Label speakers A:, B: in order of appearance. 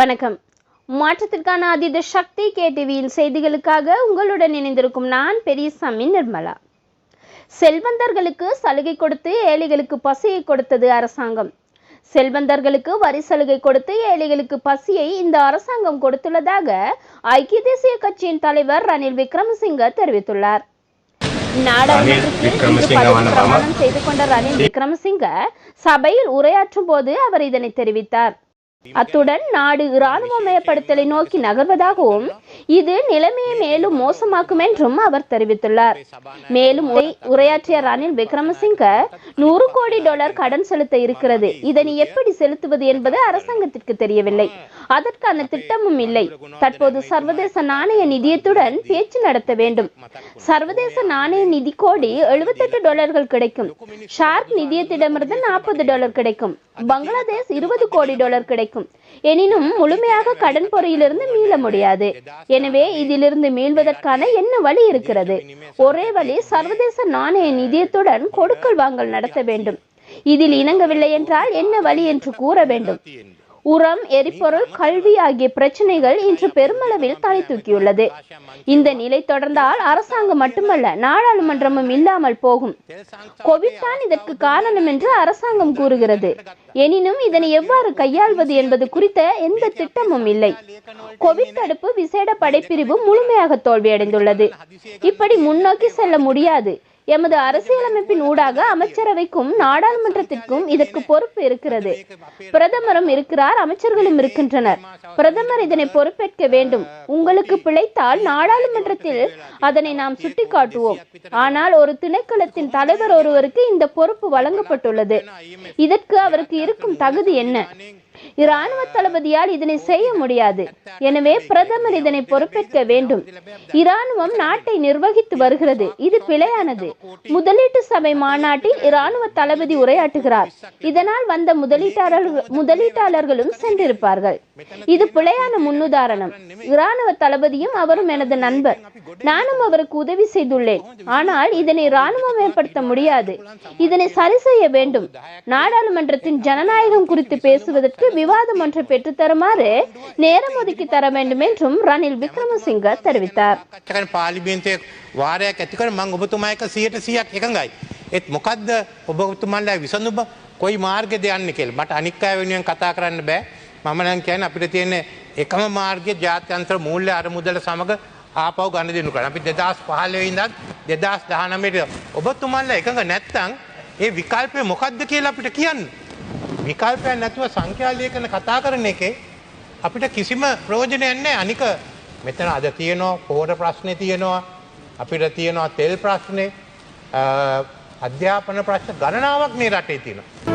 A: வணக்கம். மாற்றத்திற்கான அதீத சக்தி கேடிவியின் செய்திகளுக்காக உங்களுடன் இணைந்திருக்கும் நான் பெரியசாமி நிர்மலா. செல்வந்தர்களுக்கு சலுகை கொடுத்து ஏழைகளுக்கு பசியை கொடுத்தது அரசாங்கம். செல்வந்தர்களுக்கு வரி சலுகை கொடுத்து ஏழைகளுக்கு பசியை இந்த அரசாங்கம் கொடுத்துள்ளதாக ஐக்கிய தேசிய கட்சியின் தலைவர் ரணில் விக்ரமசிங்க தெரிவித்துள்ளார். நாடாளுமன்றத்தில் பிரமாணம் செய்து கொண்ட ரணில் விக்ரமசிங்க சபையில் உரையாற்றும் போது அவர் இதனை தெரிவித்தார். அத்துடன் நாடு இராணுவமயப்படுத்தலை நோக்கி நகர்வதாகவும் இது நிலைமையை மேலும் மோசமாக்கும் என்றும் அவர் தெரிவித்துள்ளார். மேலும் உரையாற்றிய ரணில் விக்ரமசிங்க $100 கோடி கடன் செலுத்த இருக்கிறது. இதனை எப்படி செலுத்துவது என்பது அரசாங்கத்திற்கு தெரியவில்லை. அதற்கான திட்டமும் இல்லை. தற்போது சர்வதேச நாணய நிதியத்துடன் பேச்சு நடத்த வேண்டும். சர்வதேச நாணய நிதி கோடி $78 கிடைக்கும். ஷார்க் நிதியத்திடமிருந்து $40 கிடைக்கும். பங்களாதேஷ் $20 கோடி கிடைக்கும். எனினும் முழுமையாக கடன் பொறியிலிருந்து மீள முடியாது. எனவே இதிலிருந்து மீள்வதற்கான என்ன வழி இருக்கிறது? ஒரே வழி சர்வதேச நாணய நிதியத்துடன் கொடுக்கல் வாங்கல் நடத்த வேண்டும். இதில் இணங்கவில்லை என்றால் என்ன வழி என்று கூற வேண்டும். உரம், எரிபொருள், கல்வி ஆகிய பிரச்சனைகள் இன்று பெருமளவில் தலை தூக்கியுள்ளது. இந்த நிலை தொடர்ந்தால் அரசாங்கம் மட்டுமல்ல நாடாளுமன்றமும் இல்லாமல் போகும். கோவிட் தான் இதற்கு காரணம் என்று அரசாங்கம் கூறுகிறது. எனினும் இதனை எவ்வாறு கையாள்வது என்பது குறித்த எந்த திட்டமும் இல்லை. கோவிட் தடுப்பு விசேட படைப்பிரிவு முழுமையாக தோல்வியடைந்துள்ளது. இப்படி முன்னோக்கி செல்ல முடியாது. எமது அரசியலமைப்பின் ஊடாக அமைச்சரவைக்கும் நாடாளுமன்றத்திற்கும் இதற்கு பொறுப்பு இருக்கிறது. பிரதமரும் இருக்கிறார், அமைச்சர்களும் இருக்கின்றனர். பிரதமர் இதனை பொறுப்பேற்க வேண்டும். உங்களுக்கு பிழைத்தால் நாடாளுமன்றத்தில் அதனை நாம் சுட்டிக்காட்டுவோம். ஆனால் ஒரு திணைக்களத்தின் தலைவர் ஒருவருக்கு இந்த பொறுப்பு வழங்கப்பட்டுள்ளது. இதற்கு அவருக்கு இருக்கும் தகுதி என்ன? இராணுவ தளபதியால் இதனை செய்ய முடியாது. எனவே பிரதமர் இதனை பொறுப்பேற்க வேண்டும். இராணுவம் நாட்டை நிர்வகித்து வருகிறது. இது பிழையானது. முதலீட்டு சபை மாநாட்டில் இராணுவ தளபதி உரையாற்றுகிறார். இதனால் வந்த முதலீட்டாளர்களும் சென்றிருப்பார்கள். இது பிழையான முன்னுதாரணம். இராணுவ தளபதியும் அவரும் எனது நண்பர். நானும் அவருக்கு உதவி செய்துள்ளேன். ஆனால் இதனை இராணுவமயப்படுத்த முடியாது. இதனை சரி செய்ய வேண்டும். நாடாளுமன்றத்தின் ஜனநாயகம் குறித்து பேசுவதற்கு விவாதம் ஒன்றை பெற்றுத்தருமாறு நேரம் ஒதுக்கி தர வேண்டும் என்றும் ரணில் விக்ரமசிங்க தெரிவித்தார்.
B: වාරයක් ඇතිකර මම ඔබතුමා එක්ක 100% එකඟයි. ඒත් මොකද්ද ඔබතුමාලා විසඳුම කොයි මාර්ගෙද යන්නේ කියලා. මට අනික් අය වෙනුවෙන් කතා කරන්න බෑ. මම නම් කියන්නේ අපිට තියෙන එකම මාර්ගය ජාත්‍යන්තර මූල්‍ය අරමුදල සමග ආපහු ගන්න දෙනු කරා. අපි 2015 ඉඳන් 2019 ඔබතුමාලා එකඟ නැත්නම් ඒ විකල්පය මොකද්ද කියලා අපිට කියන්න. විකල්පයක් නැතුව සංඛ්‍යා ලේඛන කතා කරන එකේ අපිට කිසිම ප්‍රයෝජනයක් නැහැ. අනික මෙතන අද තියෙනවා පොහොර ප්‍රශ්නේ තියෙනවා. අපිට තියෙනවා තෙල් ප්‍රශ්නේ, අධ්‍යාපන ප්‍රශ්න ගණනාවක් මේ රටේ තියෙනවා.